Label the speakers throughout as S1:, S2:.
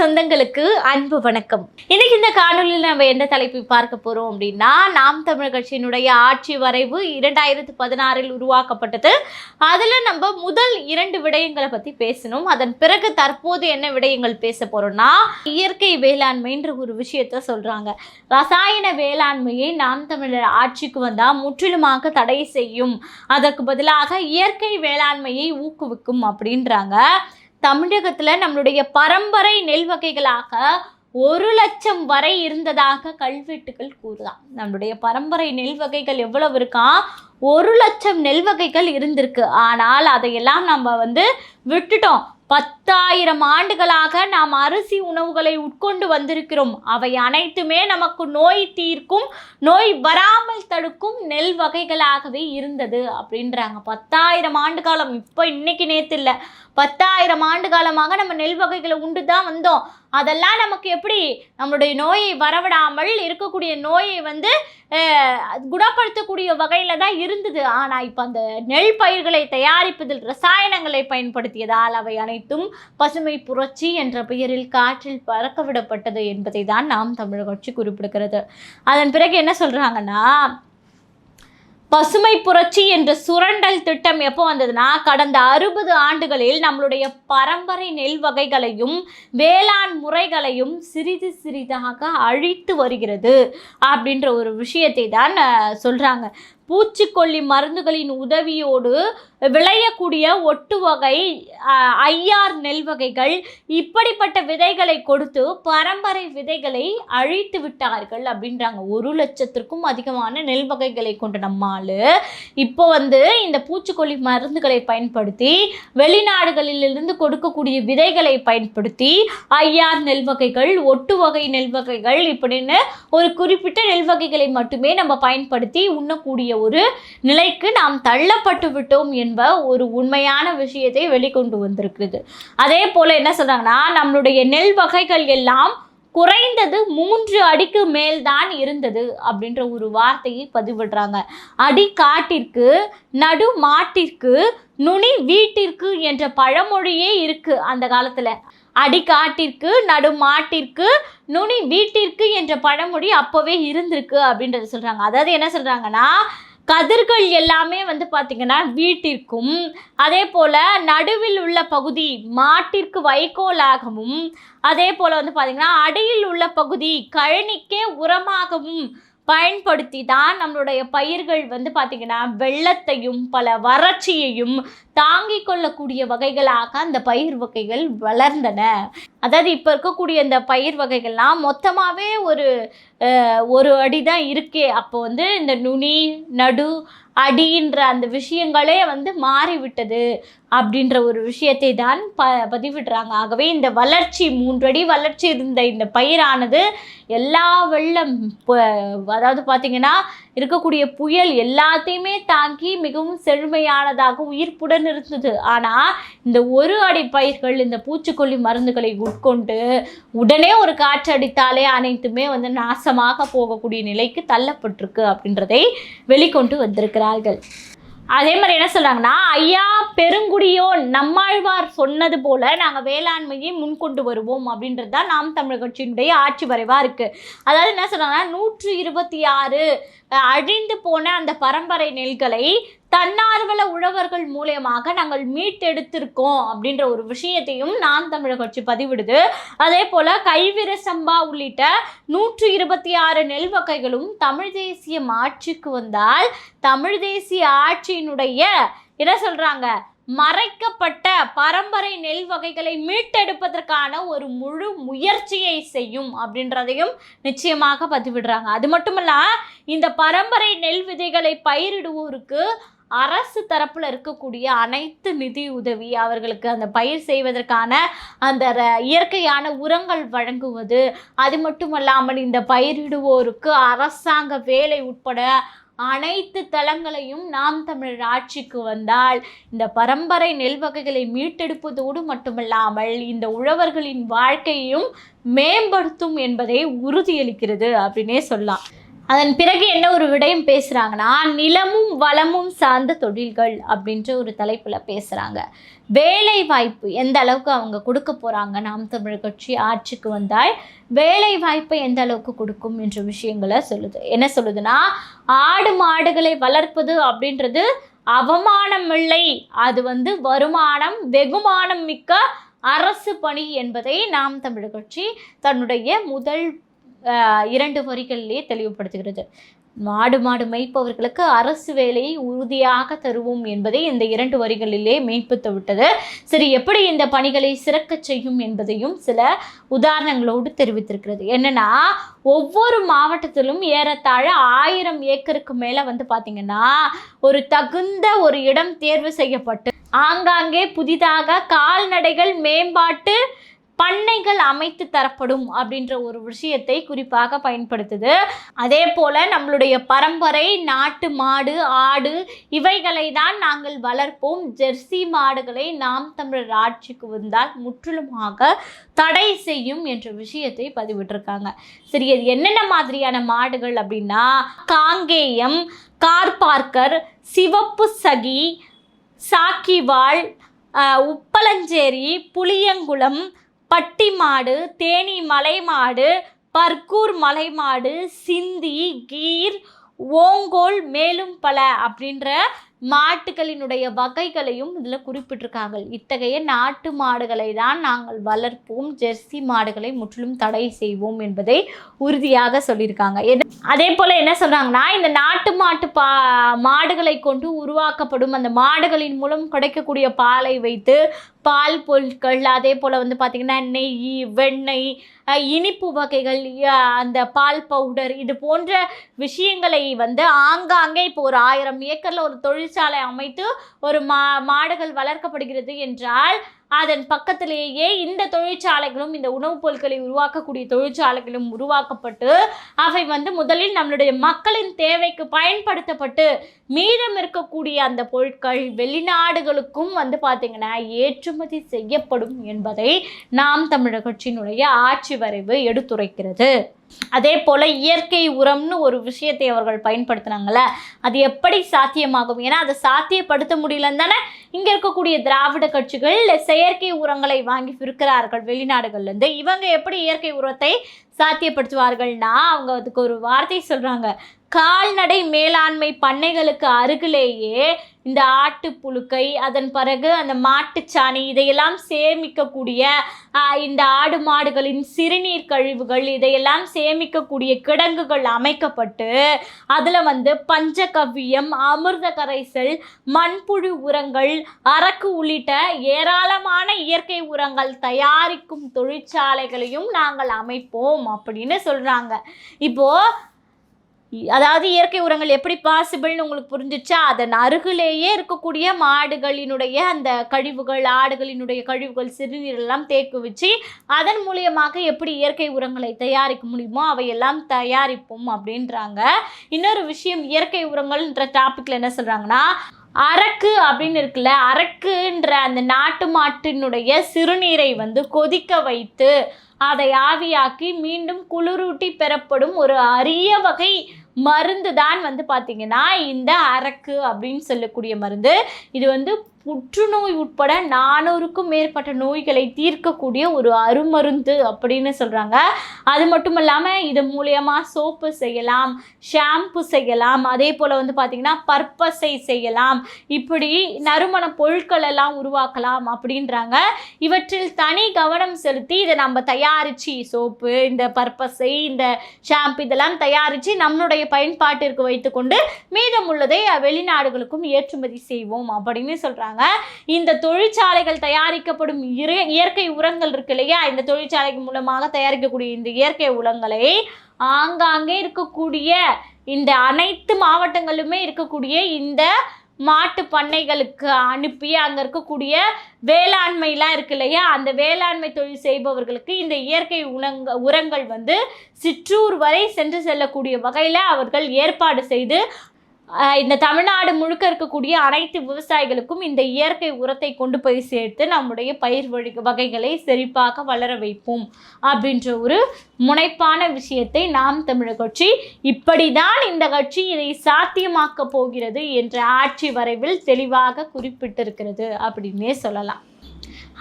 S1: சொந்தங்களுக்கு அன்பு வணக்கம். இன்னைக்கு இந்த காணொலியில் நம்ம எந்த தலைப்பை பார்க்க போறோம் அப்படின்னா, நாம் தமிழர் கட்சியினுடைய ஆட்சி வரைவு 2016 உருவாக்கப்பட்டது. அதுல நம்ம முதல் 2 விடயங்களை பத்தி பேசணும். அதன் பிறகு தற்போது என்ன விடயங்கள் பேச போறோம்னா, இயற்கை வேளாண்மைன்ற ஒரு விஷயத்த சொல்றாங்க. ரசாயன வேளாண்மையை நாம் தமிழர் ஆட்சிக்கு வந்தா முற்றிலுமாக தடை செய்யும், அதற்கு பதிலாக இயற்கை வேளாண்மையை ஊக்குவிக்கும் அப்படின்றாங்க. தமிழகத்தில் நம்மளுடைய பரம்பரை நெல் வகைகளாக 1 லட்சம் வரை இருந்ததாக கல்வெட்டுகள் கூறுதான். நம்மளுடைய பரம்பரை நெல் வகைகள் எவ்வளவு இருக்கா? 1 லட்சம் நெல் வகைகள் இருந்திருக்கு. ஆனால் அதையெல்லாம் நம்ம விட்டுட்டோம். 10,000 ஆண்டுகளாக நாம் அரிசி உணவுகளை உட்கொண்டு வந்திருக்கிறோம். அவை அனைத்துமே நமக்கு நோய் தீர்க்கும், நோய் வராமல் தடுக்கும் நெல் வகைகளாகவே இருந்தது அப்படின்றாங்க. 10,000 ஆண்டு காலம், இப்போ இன்னைக்கு நேற்று இல்லை, 10,000 ஆண்டு காலமாக நம்ம நெல் வகைகளை உண்டு தான் வந்தோம். அதெல்லாம் நமக்கு எப்படி நம்மளுடைய நோயை வரவிடாமல் இருக்கக்கூடிய நோயை குணப்படுத்தக்கூடிய வகையில் தான் இருந்தது. ஆனால் இப்போ அந்த நெல் பயிர்களை தயாரிப்பதில் ரசாயனங்களை பயன்படுத்தியதால் அவை அனைத்தும் பசுமை புரட்சி என்ற பெயரில் காற்றில் பறக்க விடப்பட்டது என்பதை தான் நாம் தமிழர் கட்சி குறிப்பிடுகிறது. அதன் பிறகு என்ன சொல்கிறாங்கன்னா, பசுமை புரட்சி என்ற சுரண்டல் திட்டம் எப்போ வந்ததுன்னா, கடந்த 60 ஆண்டுகளில் நம்மளுடைய பரம்பரை நெல் வகைகளையும் வேளாண் முறைகளையும் சிறிது சிறிதாக அழித்து வருகிறது அப்படின்ற ஒரு விஷயத்தை தான் சொல்கிறாங்க. பூச்சிக்கொல்லி மருந்துகளின் உதவியோடு விளையக்கூடிய ஒட்டு வகை ஐஆர் நெல் வகைகள், இப்படிப்பட்ட விதைகளை கொடுத்து பரம்பரை விதைகளை அழித்து விட்டார்கள் அப்படின்றாங்க. 1 லட்சத்திற்கும் அதிகமான நெல் வகைகளை கொண்ட நம்மால் இப்போ இந்த பூச்சிக்கொல்லி மருந்துகளை பயன்படுத்தி வெளிநாடுகளிலிருந்து கொடுக்கக்கூடிய விதைகளை பயன்படுத்தி ஐஆர் நெல் வகைகள், ஒட்டு வகை நெல் வகைகள் இப்படின்னு ஒரு குறிப்பிட்ட நெல் வகைகளை மட்டுமே நம்ம பயன்படுத்தி உண்ணக்கூடிய ஒரு நிலைக்கு நாம் தள்ளப்பட்டு விட்டோம் என்ப ஒரு உண்மையான விஷயத்தை வெளிக்கொண்டு வந்திருக்கிறது. அதே போல என்ன சொல்றாங்கன்னா, நம்மளுடைய நெல் வகைகள் எல்லாம் குறைந்தது 3 அடிக்கு மேல்தான் இருந்தது அப்படின்ற ஒரு வார்த்தையை பதிவிடுறாங்க. அடி காட்டிற்கு, நடு மாட்டிற்கு, நுனி வீட்டிற்கு என்ற பழமொழியே இருக்கு அந்த காலத்துல. அடிக்காட்டிற்கு, நடு மாட்டிற்கு, நுனி வீட்டிற்கு என்ற பழமொழி அப்போவே இருந்திருக்கு அப்படின்றத சொல்றாங்க. அதாவது என்ன சொல்றாங்கன்னா, கதிர்கள் எல்லாமே பார்த்தீங்கன்னா வீட்டிற்கும், அதே போல் நடுவில் உள்ள பகுதி மாட்டிற்கு வைக்கோலாகவும், அதே போல் பார்த்தீங்கன்னா அடியில் உள்ள பகுதி கழனிக்கே உரமாகவும் பயன்படுத்தி தான் நம்மளுடைய பயிர்கள் பார்த்தீங்கன்னா வெள்ளத்தையும் பல வறட்சியையும் தாங்கிக் கொள்ளக்கூடிய வகைகளாக அந்த பயிர் வகைகள் வளர்ந்தன. அதாவது இப்போ இருக்கக்கூடிய இந்த பயிர் வகைகள்லாம் மொத்தமாகவே ஒரு அடி தான் இருக்கே. அப்போ இந்த நுனி, நடு, அடின்ற அந்த விஷயங்களே மாறிவிட்டது அப்படின்ற ஒரு விஷயத்தை தான் பதிவிடுறாங்க. ஆகவே இந்த வளர்ச்சி 3 அடி வளர்ச்சி இருந்த இந்த பயிரானது எல்லா வெள்ளம், அதாவது பார்த்திங்கன்னா இருக்கக்கூடிய புயல் எல்லாத்தையுமே தாங்கி மிகவும் செழுமையானதாக உயிர்ப்புடன் இருந்தது. ஆனால் இந்த 1 அடி பயிர்கள் இந்த பூச்சிக்கொல்லி மருந்துகளை உட்கொண்டு உடனே ஒரு காற்று அடித்தாலே அனைத்துமே நாசமாக போகக்கூடிய நிலைக்கு தள்ளப்பட்டிருக்கு அப்படின்றதை வெளிக்கொண்டு வந்திருக்கிறார்கள். அதே மாதிரி என்ன சொல்கிறாங்கன்னா, ஐயா பெருங்குடியோ நம்மாழ்வார் சொன்னது போல் நாங்கள் வேளாண்மையை முன்கொண்டு வருவோம் அப்படின்றது தான் நாம் தமிழர் கட்சியினுடைய ஆட்சி வரைவாக இருக்குது. அதாவது என்ன சொல்கிறாங்கன்னா, 126 அழிந்து போன அந்த பரம்பரை நெல்களை தன்னார்வல உழவர்கள் மூலமாக நாங்கள் மீட்டெடுத்திருக்கோம் அப்படின்ற ஒரு விஷயத்தையும் நாம் தமிழர் கட்சி பதிவிடுது. அதே போல் கைவிர சம்பா உள்ளிட்ட 126 நெல் வகைகளும் தமிழ் தேசியம் ஆட்சிக்கு வந்தால் தமிழ் தேசிய ஆட்சியினுடைய என்ன சொல்கிறாங்க, மறைக்கப்பட்ட பரம்பரை நெல் வகைகளை மீட்டெடுப்பதற்கான ஒரு முழு முயற்சியை செய்யும் அப்படின்றதையும் நிச்சயமாக பதிவிடுறாங்க. அது மட்டுமல்ல, இந்த பரம்பரை நெல் விதைகளை பயிரிடுவோருக்கு அரசு தரப்பில் இருக்கக்கூடிய அனைத்து நிதி உதவி, அவர்களுக்கு அந்த பயிர் செய்வதற்கான அந்த இயற்கையான உரங்கள் வழங்குவது, அது மட்டுமல்லாமல் இந்த பயிரிடுவோருக்கு அரசாங்க வேலை உட்பட அனைத்து தளங்களையும் நாம் தமிழர் ஆட்சிக்கு வந்தால் இந்த பரம்பரை நெல் வகைகளை மீட்டெடுப்பதோடு மட்டுமல்லாமல் இந்த உழவர்களின் வாழ்க்கையையும் மேம்படுத்தும் என்பதை உறுதியளிக்கிறது அப்படின்னே சொல்லலாம். அதன் பிறகு என்ன ஒரு விடயம் பேசுகிறாங்கன்னா, நிலமும் வளமும் சார்ந்த தொழில்கள் அப்படின்ற ஒரு தலைப்பில் பேசுகிறாங்க. வேலை வாய்ப்பு எந்த அளவுக்கு அவங்க கொடுக்க போகிறாங்க, நாம் தமிழர் கட்சி ஆட்சிக்கு வந்தால் வேலை வாய்ப்பை எந்த அளவுக்கு கொடுக்கும் என்ற விஷயங்களை சொல்லுது. என்ன சொல்லுதுன்னா, ஆடு மாடுகளை வளர்ப்பது அப்படின்றது அவமானம் இல்லை, அது வருமானம் வெகுமானம் மிக்க அரசு பணி என்பதை நாம் தமிழர் கட்சி தன்னுடைய முதல் 2 வரிகளிலே தெளிவுபடுத்துகிறது. மாடு மேய்ப்பவர்களுக்கு அரசு வேலையை உறுதியாக தருவோம் என்பதை இந்த 2 வரிகளிலே மெய்ப்பித்து விட்டது. சரி, எப்படி இந்த பணிகளை சிறக்கச் செய்யும் என்பதையும் சில உதாரணங்களோடு தெரிவித்திருக்கிறது. என்னன்னா, ஒவ்வொரு மாவட்டத்திலும் ஏறத்தாழ 1000 ஏக்கருக்கு மேலே பார்த்தீங்கன்னா ஒரு தகுந்த ஒரு இடம் தேர்வு செய்யப்பட்டு ஆங்காங்கே புதிதாக கால்நடைகள் மேம்பாட்டு பண்ணைகள் அமைத்து தரப்படும் அப்படின்ற ஒரு விஷயத்தை குறிப்பாக பயன்படுத்துது. அதே போல் நம்மளுடைய பரம்பரை நாட்டு மாடு ஆடு இவைகளை தான் நாங்கள் வளர்ப்போம், ஜெர்சி மாடுகளை நாம் தமிழர் ஆட்சிக்கு வந்தால் முற்றிலுமாக தடை செய்யும் என்ற விஷயத்தை பதிவிட்டிருக்காங்க. சரி, அது என்னென்ன மாதிரியான மாடுகள் அப்படின்னா, காங்கேயம், கார்பார்க்கர், சிவப்பு சகி, சாக்கிவாள், உப்பலஞ்சேரி, புளியங்குளம், பட்டி மாடு, தேனி மலை மாடு, பர்கூர் மலை மாடு, சிந்தி, கீர், ஓங்கோல், மேலும் பல அப்படின்ற மாட்டுகளினுடைய வகைகளையும் இதில் குறிப்பிட்டிருக்காங்க. இத்தகைய நாட்டு மாடுகளை தான் நாங்கள் வளர்ப்போம், ஜெர்சி மாடுகளை முற்றிலும் தடை செய்வோம் என்பதை உறுதியாக சொல்லியிருக்காங்க. அதே போல் என்ன சொல்கிறாங்கன்னா, இந்த நாட்டு மாடுகளை கொண்டு உருவாக்கப்படும் அந்த மாடுகளின் மூலம் கிடைக்கக்கூடிய பாலை வைத்து பால் பொருட்கள், அதே போல் பார்த்திங்கன்னா நெய், வெண்ணெய், இனிப்பு வகைகள், அந்த பால் பவுடர், இது போன்ற விஷயங்களை ஆங்காங்கே இப்போ ஒரு 1000 ஏக்கரில் ஒரு தொழிற்சாலை அமைத்து ஒரு மாடுகள் வளர்க்கப்படுகிறது என்றால் அதன் பக்கத்திலேயே இந்த தொழிற்சாலைகளும் இந்த உணவுப் பொருட்களை உருவாக்கக்கூடிய தொழிற்சாலைகளும் உருவாக்கப்பட்டு அவை முதலில் நம்மளுடைய மக்களின் தேவைக்கு பயன்படுத்தப்பட்டு மீதம் இருக்கக்கூடிய அந்த பொருட்கள் வெளிநாடுகளுக்கும் பார்த்திங்கன்னா ஏற்றுமதி செய்யப்படும் என்பதை நாம் தமிழர் கட்சியினுடைய ஆட்சி வரைவு எடுத்துரைக்கிறது. அதே போல் இயற்கை உரம்னு ஒரு விஷயத்தை அவர்கள் பயன்படுத்தினாங்கள்ல, அது எப்படி சாத்தியமாகும்? ஏன்னா அதை சாத்தியப்படுத்த முடியலன்னு தானே இங்கே இருக்கக்கூடிய திராவிட கட்சிகள் செயற்கை உரங்களை வாங்கி விற்கிறார்கள் வெளிநாடுகள்லேருந்து. இவங்க எப்படி இயற்கை உரத்தை சாத்தியப்படுத்துவார்கள்னா, அவங்க அதுக்கு ஒரு வார்த்தை சொல்கிறாங்க, கால்நடை மேலாண்மை பண்ணைகளுக்கு அருகிலேயே இந்த ஆட்டுப்புழுக்கை, அதன் பிறகு அந்த மாட்டுச்சாணி, இதையெல்லாம் சேமிக்கக்கூடிய இந்த ஆடு மாடுகளின் சிறுநீர் கழிவுகள், இதையெல்லாம் சேமிக்கக்கூடிய கிடங்குகள் அமைக்கப்பட்டு அதில் பஞ்சகவ்வியம், அமிர்த கரைசல், மண்புழு உரங்கள், அரக்கு உள்ளிட்ட ஏராளமான இயற்கை உரங்கள் தயாரிக்கும் தொழிற்சாலைகளையும் நாங்கள் அமைப்போம் அப்படின்னு சொல்கிறாங்க. இப்போது அதாவது இயற்கை உரங்கள் எப்படி பாசிபிள்னு உங்களுக்கு புரிஞ்சிச்சா? அதன் அருகிலேயே இருக்கக்கூடிய மாடுகளினுடைய அந்த கழிவுகள், ஆடுகளினுடைய கழிவுகள், சிறுநீரெல்லாம் தேக்கு வச்சு அதன் மூலியமாக எப்படி இயற்கை உரங்களை தயாரிக்க முடியுமோ அவையெல்லாம் தயாரிப்போம் அப்படின்றாங்க. இன்னொரு விஷயம், இயற்கை உரங்கள்ன்ற டாப்பிக்கில் என்ன சொல்கிறாங்கன்னா, அரக்கு அப்படின்னு இருக்குல்ல, அரக்குன்ற அந்த நாட்டு மாட்டினுடைய சிறுநீரை கொதிக்க வைத்து அதை ஆவியாக்கி மீண்டும் குளிரூட்டி பெறப்படும் ஒரு அரிய வகை மருந்து தான் பார்த்திங்கன்னா இந்த அரக்கு அப்படின்னு சொல்லக்கூடிய மருந்து. இது புற்றுநோய் உட்பட 400க்கும் மேற்பட்ட நோய்களை தீர்க்கக்கூடிய ஒரு அருமருந்து அப்படின்னு சொல்கிறாங்க. அது மட்டும் இல்லாமல் இது மூலியமாக சோப்பு செய்யலாம், ஷாம்பு செய்யலாம், அதே போல் பார்த்திங்கன்னா பர்பஸை செய்யலாம், இப்படி நறுமண பொருட்கள் எல்லாம் உருவாக்கலாம் அப்படின்றாங்க. இவற்றில் தனி கவனம் செலுத்தி இதை நம்ம தயாரித்து சோப்பு, இந்த பர்பஸை, இந்த ஷாம்பு இதெல்லாம் தயாரித்து நம்மளுடைய பயன்பாட்டிற்கு வைத்துக்கொண்டு மீதம் உள்ளதை வெளிநாடுகளுக்கும் ஏற்றுமதி செய்வோம் அப்படின்னு சொல்கிறாங்க. இந்த தொழிற்சாலைகள் தயாரிக்கப்படும் இயற்கை உரங்கள் இருக்கு இல்லையா, இந்த தொழிற்சாலைகள் மூலமாக தயாரிக்கக்கூடிய இந்த இயற்கை உரங்களை ஆங்காங்கே இருக்கக்கூடிய இந்த அனைத்து மாவட்டங்களிலுமே இருக்கக்கூடிய இந்த மாட்டு பண்ணைகளுக்கு அனுப்பி அங்கே இருக்கக்கூடிய வேளாண்மைலாம் இருக்கு இல்லையா, அந்த வேளாண்மை தொழில் செய்பவர்களுக்கு இந்த இயற்கை உரங்கள் சிற்றூர் வரை சென்று செல்லக்கூடிய வகையில் அவர்கள் ஏற்பாடு செய்து இந்த தமிழ்நாடு முழுக்க இருக்கக்கூடிய அனைத்து விவசாயிகளுக்கும் இந்த இயற்கை உரத்தை கொண்டு போய் சேர்த்து நம்முடைய பயிர் வகைகளை செழிப்பாக வளர வைப்போம் அப்படின்ற ஒரு முனைப்பான விஷயத்தை நாம் தமிழர் கட்சி இப்படிதான் இந்த கட்சி இதை சாத்தியமாக்க போகிறது என்ற ஆட்சி வரைவில் தெளிவாக குறிப்பிட்டிருக்கிறது அப்படின்னே சொல்லலாம்.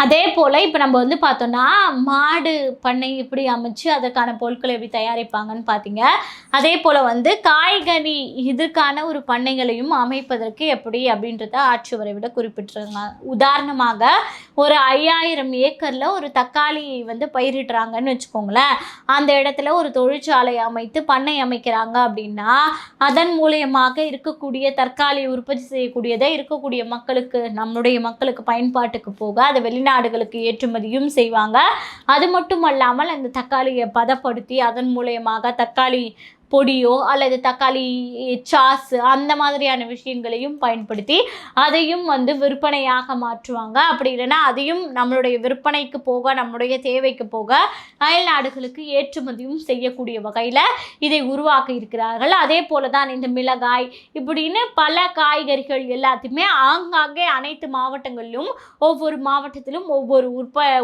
S1: அதே போல் இப்போ நம்ம வந்து பார்த்தோன்னா மாடு பண்ணை எப்படி அமைச்சு அதற்கான பொருட்களை எப்படி தயாரிப்பாங்கன்னு பார்த்தீங்க. அதே போல் வந்து காய்கறி இதுக்கான ஒரு பண்ணைகளையும் அமைப்பதற்கு எப்படி அப்படின்றத ஆட்சி வரைவிட குறிப்பிட்டிருக்காங்க. உதாரணமாக ஒரு 5000 ஏக்கரில் ஒரு தக்காளி வந்து பயிரிடுறாங்கன்னு வச்சுக்கோங்களேன். அந்த இடத்துல ஒரு தொழிற்சாலை அமைத்து பண்ணை அமைக்கிறாங்க அப்படின்னா அதன் மூலியமாக இருக்கக்கூடிய தற்காலிக உற்பத்தி செய்யக்கூடியதை இருக்கக்கூடிய மக்களுக்கு நம்முடைய மக்களுக்கு பயன்பாட்டுக்கு போக அதை வெளிநாடுகளுக்கு ஏற்றுமதியும் செய்வாங்க. அது மட்டும் அல்லாமல் அந்த தக்காளியை பதப்படுத்தி அதன் மூலயமாக தக்காளி பொடியோ அல்லது தக்காளி சாஸ் அந்த மாதிரியான விஷயங்களையும் பயன்படுத்தி அதையும் வந்து விற்பனையாக மாற்றுவாங்க. அப்படி இல்லைன்னா அதையும் நம்மளுடைய விற்பனைக்கு போக நம்மளுடைய தேவைக்கு போக அயல் நாடுகளுக்கு ஏற்றுமதியும் செய்யக்கூடிய வகையில் இதை உருவாக்க இருக்கிறார்கள். அதே போல தான் இந்த மிளகாய் இப்படின்னு பல காய்கறிகள் எல்லாத்தையுமே ஆங்காங்கே அனைத்து மாவட்டங்களிலும் ஒவ்வொரு மாவட்டத்திலும் ஒவ்வொரு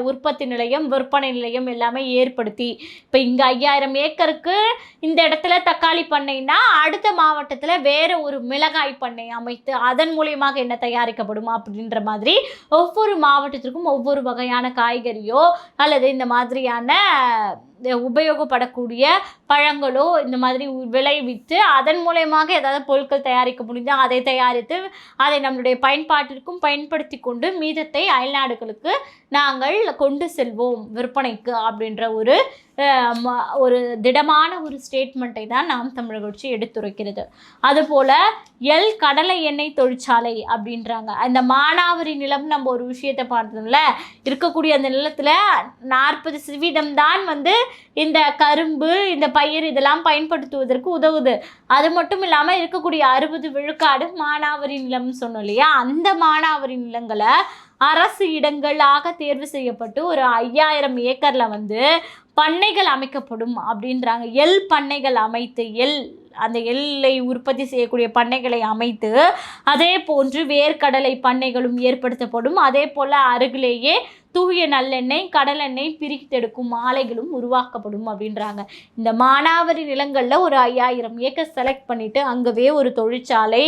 S1: உற்பத்தி நிலையம் விற்பனை நிலையம் எல்லாமே ஏற்படுத்தி இப்போ இங்கே 5000 ஏக்கருக்கு இந்த இடத்துல தக்காளி பண்ணைன்னா அடுத்த மாவட்டத்தில் வேற ஒரு மிளகாய் பண்ணை அமைத்து அதன் மூலியமாக என்ன தயாரிக்கப்படும் அப்படின்ற மாதிரி ஒவ்வொரு மாவட்டத்திற்கும் ஒவ்வொரு வகையான காய்கறியோ அல்லது இந்த மாதிரியான உபயோகப்படக்கூடிய பழங்களோ இந்த மாதிரி விளைவித்து அதன் மூலயமாக ஏதாவது பொருட்கள் தயாரிக்க முடிந்தால் அதை தயாரித்து அதை நம்மளுடைய பயன்பாட்டிற்கும் பயன்படுத்தி கொண்டு மீதத்தை அயல்நாடுகளுக்கு நாங்கள் கொண்டு செல்வோம் விற்பனைக்கு அப்படின்ற ஒரு திடமான ஒரு ஸ்டேட்மெண்ட்டை தான் நாம் தமிழர் கட்சி எடுத்துரைக்கிறது. அதுபோல் கடலை எண்ணெய் தொழிற்சாலை அப்படின்றாங்க. அந்த மானாவாரி நிலம் நம்ம ஒரு விஷயத்தை பார்த்தோம்ல, இருக்கக்கூடிய அந்த நிலத்தில் 40% தான் வந்து இந்த கரும்பு இந்த பயிர் இதெல்லாம் பயன்படுத்துவதற்கு உதவுது. அது மட்டும் இல்லாமல் இருக்கக்கூடிய 60 விழுக்காடு மானாவாரி நிலம்னு சொன்னோம் இல்லையா, அந்த மானாவாரி நிலங்களை அரசு இடங்களாக தேர்வு செய்யப்பட்டு ஒரு 5000 ஏக்கரில் வந்து பண்ணைகள் அமைக்கப்படும் அப்படின்றாங்க. பண்ணைகள் அமைத்து அந்த எல்லை உற்பத்தி செய்யக்கூடிய பண்ணைகளை அமைத்து அதே போன்று வேர்க்கடலை பண்ணைகளும் ஏற்படுத்தப்படும். அதே போல் அருகிலேயே தூய நல்லெண்ணெய் கடலெண்ணெய் பிரித்தெடுக்கும் ஆலைகளும் உருவாக்கப்படும் அப்படின்றாங்க. இந்த மானாவாரி நிலங்களில் ஒரு 5000 ஏக்கர் செலக்ட் பண்ணிவிட்டு அங்கவே ஒரு தொழிற்சாலை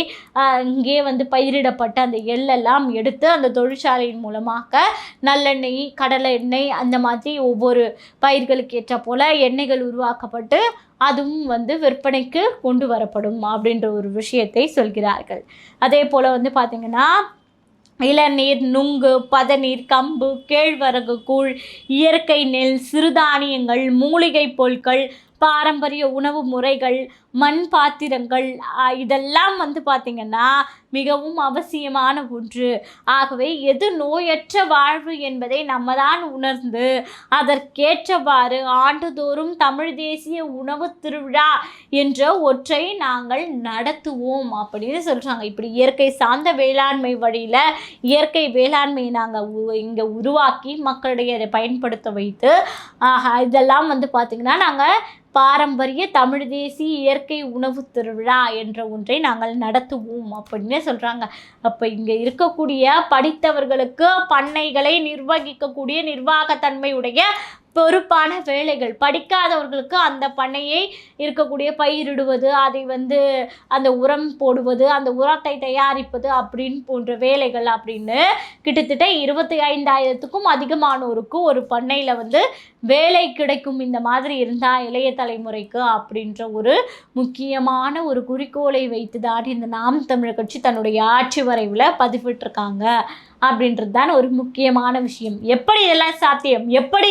S1: இங்கே வந்து பயிரிடப்பட்ட அந்த எள்ளெல்லாம் எடுத்து அந்த தொழிற்சாலையின் மூலமாக நல்லெண்ணெய் கடலை எண்ணெய் அந்த மாதிரி ஒவ்வொரு பயிர்களுக்கு ஏற்ற போல் எண்ணெய்கள் உருவாக்கப்பட்டு அதுவும் வந்து விற்பனைக்கு கொண்டு வரப்படும் அப்படின்ற ஒரு விஷயத்தை சொல்கிறார்கள். அதே போல் வந்து பார்த்திங்கன்னா இளநீர் நுங்கு பதநீர் கம்பு கேழ்வரகு கூழ் இயற்கை நெல் சிறுதானியங்கள் மூலிகை பொருட்கள் பாரம்பரிய உணவு முறைகள் மண் பாத்திரங்கள் இதெல்லாம் வந்து பார்த்திங்கன்னா மிகவும் அவசியமான ஒன்று. ஆகவே எது நோயற்ற வாழ்வு என்பதை நம்ம தான் உணர்ந்து அதற்கேற்றவாறு ஆண்டுதோறும் தமிழ் தேசிய உணவு திருவிழா என்ற ஒன்றை நாங்கள் நடத்துவோம் அப்படின்னு சொல்கிறாங்க. இப்படி இயற்கை சார்ந்த வேளாண்மை வழியில் இயற்கை வேளாண்மையை நாங்கள் இங்கே உருவாக்கி மக்களிடையே அதை பயன்படுத்த வைத்து இதெல்லாம் வந்து பார்த்திங்கன்னா நாங்கள் பாரம்பரிய தமிழ் தேசிய இயற்கை உணவு திருவிழா என்ற ஒன்றை நாங்கள் நடத்துவோம் அப்படின்னு சொல்கிறாங்க. அப்போ இங்கே இருக்கக்கூடிய படித்தவர்களுக்கு பண்ணைகளை நிர்வகிக்கக்கூடிய நிர்வாகத்தன்மையுடைய பொறுப்பான வேலைகள், படிக்காதவர்களுக்கு அந்த பண்ணையை இருக்கக்கூடிய பயிரிடுவது அதை வந்து அந்த உரம் போடுவது அந்த உரத்தை தயாரிப்பது அப்படின்னு போன்ற வேலைகள் அப்படின்னு கிட்டத்தட்ட 25,000க்கும் அதிகமானோருக்கு ஒரு பண்ணையில் வந்து வேலை கிடைக்கும் இந்த மாதிரி இருந்தால் இளைய தலைமுறைக்கு அப்படின்ற ஒரு முக்கியமான ஒரு குறிக்கோளை வைத்து தான் இந்த நாம் தமிழர் கட்சி தன்னுடைய ஆட்சி வரைவில் பதிவிட்டிருக்காங்க அப்படின்றது தான் ஒரு முக்கியமான விஷயம். எப்படி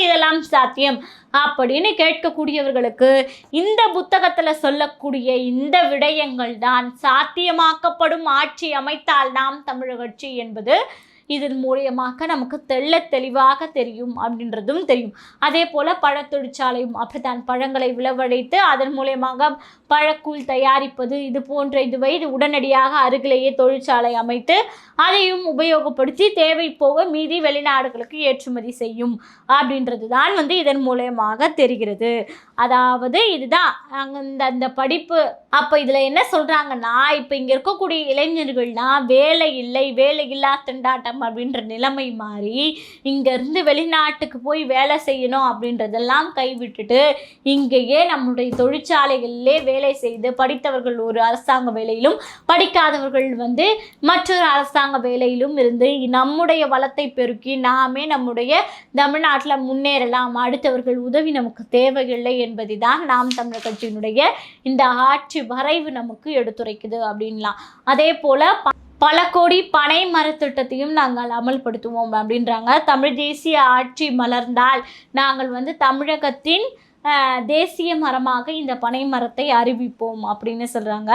S1: இதெல்லாம் சாத்தியம் அப்படின்னு கேட்கக்கூடியவர்களுக்கு இந்த புத்தகத்தில் சொல்லக்கூடிய இந்த விடயங்கள் தான் சாத்தியமாக்கப்படும் ஆட்சி அமைத்தால் நாம் தமிழர் கட்சி என்பது இதன் மூலியமாக நமக்கு தெளிவாக தெரியும் அப்படின்றதும் தெரியும். அதே போல் பழத்தொழிற்சாலையும் அப்படித்தான். பழங்களை விளைவித்து அதன் மூலியமாக பழக்கூழ் தயாரிப்பது இது போன்ற இது உடனடியாக அருகிலேயே தொழிற்சாலை அமைத்து அதையும் உபயோகப்படுத்தி தேவை போக மீதி வெளிநாடுகளுக்கு ஏற்றுமதி செய்யும் அப்படின்றது தான் இதன் மூலமாக தெரிகிறது. அதாவது இதுதான் அந்த படிப்பு. அப்போ இதில் என்ன சொல்கிறாங்கன்னா, இப்போ இங்கே இருக்கக்கூடிய இளைஞர்கள்னா வேலை இல்லை, வேலையில்லா திண்டாட்டம் அப்படின்ற நிலைமை மாறி இங்கேருந்து வெளிநாட்டுக்கு போய் வேலை செய்யணும் அப்படின்றதெல்லாம் கைவிட்டுட்டு இங்கேயே நம்முடைய தொழிற்சாலைகளிலே வேலை செய்து படித்தவர்கள் ஒரு அரசாங்க வேலையிலும் படிக்காதவர்கள் மற்றொரு அரசாங்க வேலையிலும் இருந்து நம்முடைய வளத்தை பெருக்கி நாமே நம்முடைய தமிழ்நாட்டில் முன்னேறலாம். அடுத்தவர்கள் உதவி நமக்கு தேவையில்லை என்பதை தான் நாம் தமிழர் கட்சியினுடைய இந்த ஆட்சி வரைவு நமக்கு எடுத்துரைக்குது அப்படின்லாம். அதே போல் பல கோடி பனை மரத்திட்டத்தையும் நாங்கள் அமல்படுத்துவோம் அப்படின்றாங்க. தமிழ் தேசிய ஆட்சி மலர்ந்தால் நாங்கள் தமிழகத்தின் தேசிய மரமாக இந்த பனை மரத்தை அறிவிப்போம் அப்படின்னு சொல்கிறாங்க.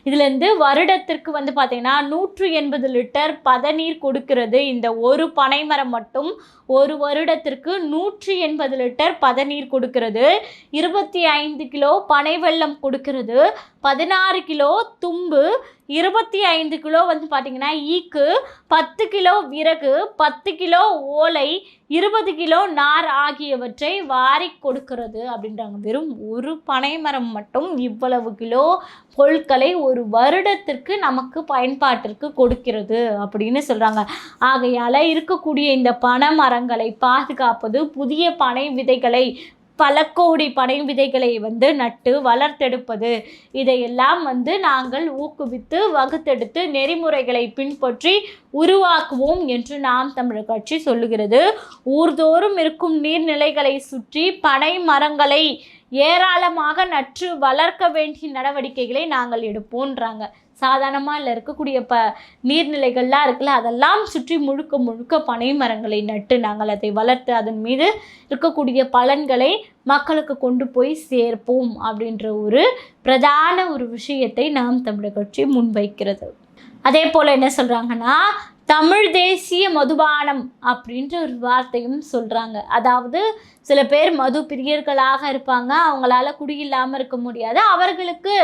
S1: இதுலேருந்து வருடத்திற்கு பார்த்திங்கன்னா 180 லிட்டர் பதநீர் கொடுக்கிறது. இந்த ஒரு பனை மரம் மட்டும் ஒரு வருடத்திற்கு 180 லிட்டர் பதநீர் கொடுக்கிறது. 25 கிலோ பனை வெல்லம் கொடுக்கிறது. 16 கிலோ தும்பு, 25 கிலோ பார்த்திங்கன்னா ஈக்கு, 10 கிலோ விறகு, 10 கிலோ ஓலை, 20 கிலோ நார் ஆகியவற்றை வாரி கொடுக்கிறது அப்படின்றாங்க. வெறும் ஒரு பனை மரம் மட்டும் இவ்வளவு கிலோ பொருட்களை ஒரு வருடத்திற்கு நமக்கு பயன்பாட்டிற்கு கொடுக்கிறது அப்படின்னு சொல்கிறாங்க. ஆகையால் இருக்கக்கூடிய இந்த பனை மரங்களை பாதுகாப்பது, புதிய பனை விதைகளை பல கோடி பனை விதைகளை நட்டு வளர்த்தெடுப்பது, இதையெல்லாம் நாங்கள் ஊக்குவித்து வகுத்தெடுத்து நெறிமுறைகளை பின்பற்றி உருவாக்குவோம் என்று நாம் தமிழர் கட்சி சொல்லுகிறது. ஊர்தோறும் இருக்கும் நீர்நிலைகளை சுற்றி பனை மரங்களை ஏராளமாக நட்டு வளர்க்க வேண்டிய நடவடிக்கைகளை நாங்கள் எடுப்போன்றாங்க. சாதாரணமாக இல்லை இருக்கக்கூடிய நீர்நிலைகள்லாம் இருக்குல்ல, அதெல்லாம் சுற்றி முழுக்க பனை மரங்களை நட்டு நாங்கள் அதை வளர்த்து அதன் மீது இருக்கக்கூடிய பலன்களை மக்களுக்கு கொண்டு போய் சேர்ப்போம் அப்படின்ற ஒரு பிரதான ஒரு விஷயத்தை நாம் தமிழர் கட்சி முன்வைக்கிறது. அதே போல் என்ன சொல்கிறாங்கன்னா, தமிழ் தேசிய மதுபானம் அப்படின்ற ஒரு வார்த்தையும் சொல்கிறாங்க. அதாவது சில பேர் மது பிரியர்களாக இருப்பாங்க, அவங்களால குடியில்லாமல் இருக்க முடியாது. அவர்களுக்கு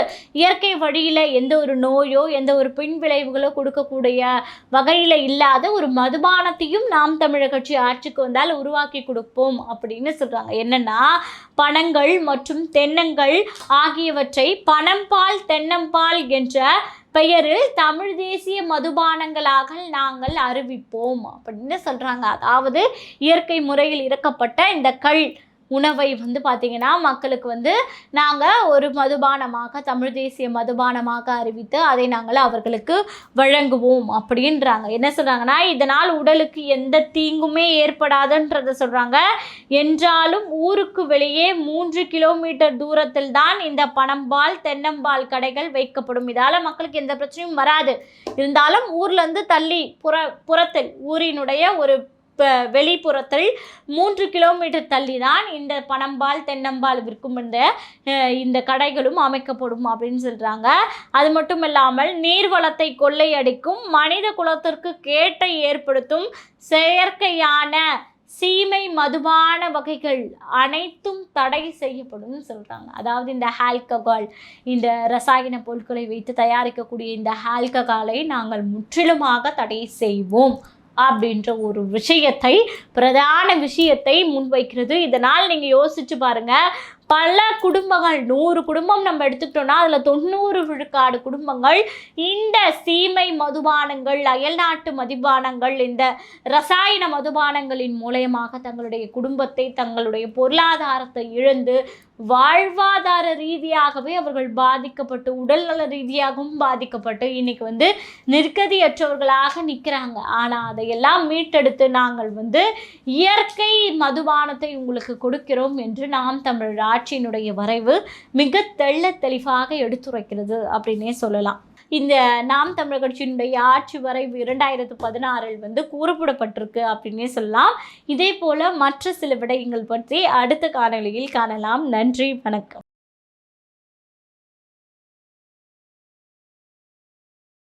S1: இயற்கை வழியில் எந்த ஒரு நோயோ எந்த ஒரு பின் விளைவுகளோ கொடுக்கக்கூடிய வகையில் இல்லாத ஒரு மதுபானத்தையும் நாம் தமிழர் கட்சி ஆட்சிக்கு வந்தால் உருவாக்கி கொடுப்போம் அப்படின்னு சொல்கிறாங்க. என்னென்னா, பனங்கள் மற்றும் தென்னங்கள் ஆகியவற்றை பனம்பால் தென்னம்பால் என்ற பெயரில் தமிழ் தேசிய மதுபானங்களாக நாங்கள் அறிவிப்போம் அப்படின்னு சொல்கிறாங்க. அதாவது இயற்கை முறையில் இறக்கப்பட்ட இந்த உணவை பார்த்திங்கன்னா மக்களுக்கு நாங்கள் ஒரு மதுபானமாக தமிழ் தேசிய மதுபானமாக அறிவித்து அதை நாங்கள் அவர்களுக்கு வழங்குவோம் அப்படின்றாங்க. என்ன சொல்கிறாங்கன்னா, இதனால் உடலுக்கு எந்த தீங்குமே ஏற்படாதுன்றதை சொல்கிறாங்க. என்றாலும் ஊருக்கு வெளியே 3 கிலோமீட்டர் தூரத்தில் தான் இந்த பனம்பால் தென்னம்பால் கடைகள் வைக்கப்படும். இதால் மக்களுக்கு எந்த பிரச்சனையும் வராது. இருந்தாலும் ஊர்லேருந்து தள்ளி புறத்தில் ஊரினுடைய ஒரு வெளிப்புறத்தில் 3 கிலோமீட்டர் தள்ளி தான் இந்த பனம்பால் தென்னம்பால் விற்கும் இந்த கடைகளும் அமைக்கப்படும் அப்படின்னு சொல்கிறாங்க. அது மட்டும் இல்லாமல் நீர்வளத்தை கொள்ளையடிக்கும், மனித குலத்திற்கு கேட்டை ஏற்படுத்தும் செயற்கையான சீமை மதுபான வகைகள் அனைத்தும் தடை செய்யப்படும் சொல்கிறாங்க. அதாவது இந்த ஆல்கஹால், இந்த ரசாயன பொருட்களை வைத்து தயாரிக்கக்கூடிய இந்த ஆல்கஹாலை நாங்கள் முற்றிலுமாக தடை செய்வோம் அப்படின்ற ஒரு பிரதான விஷயத்தை முன்வைக்கிறது. இதனால் நீங்கள் யோசிச்சு பாருங்கள், பல குடும்பங்கள் 100 குடும்பம் நம்ம எடுத்துக்கிட்டோம்னா அதில் 90 விழுக்காடு குடும்பங்கள் இந்த சீமை மதுபானங்கள், அயல்நாட்டு மதுபானங்கள், இந்த ரசாயன மதுபானங்களின் மூலயமாக தங்களுடைய குடும்பத்தை தங்களுடைய பொருளாதாரத்தை இழந்து வாழ்வாதார ரீதியாகவே அவர்கள் பாதிக்கப்பட்டு உடல்நல ரீதியாகவும் பாதிக்கப்பட்டு இன்னைக்கு நிற்கதியற்றவர்களாக நிற்கிறாங்க. ஆனால் அதையெல்லாம் மீட்டெடுத்து நாங்கள் இயற்கை மதுபானத்தை உங்களுக்கு கொடுக்கிறோம் என்று நாம் தமிழர் ஆட்சியினுடைய வரைவு மிக தெளிவாக எடுத்துரைக்கிறது அப்படின்னே சொல்லலாம். இந்த நாம் தமிழர் கட்சியினுடைய ஆட்சி வரைவு 2016 கூறப்படப்பட்டிருக்கு அப்படின்னே சொல்லலாம். இதே போல மற்ற சில விடயங்கள் பற்றி அடுத்த காணொளியில் காணலாம். நன்றி, வணக்கம்.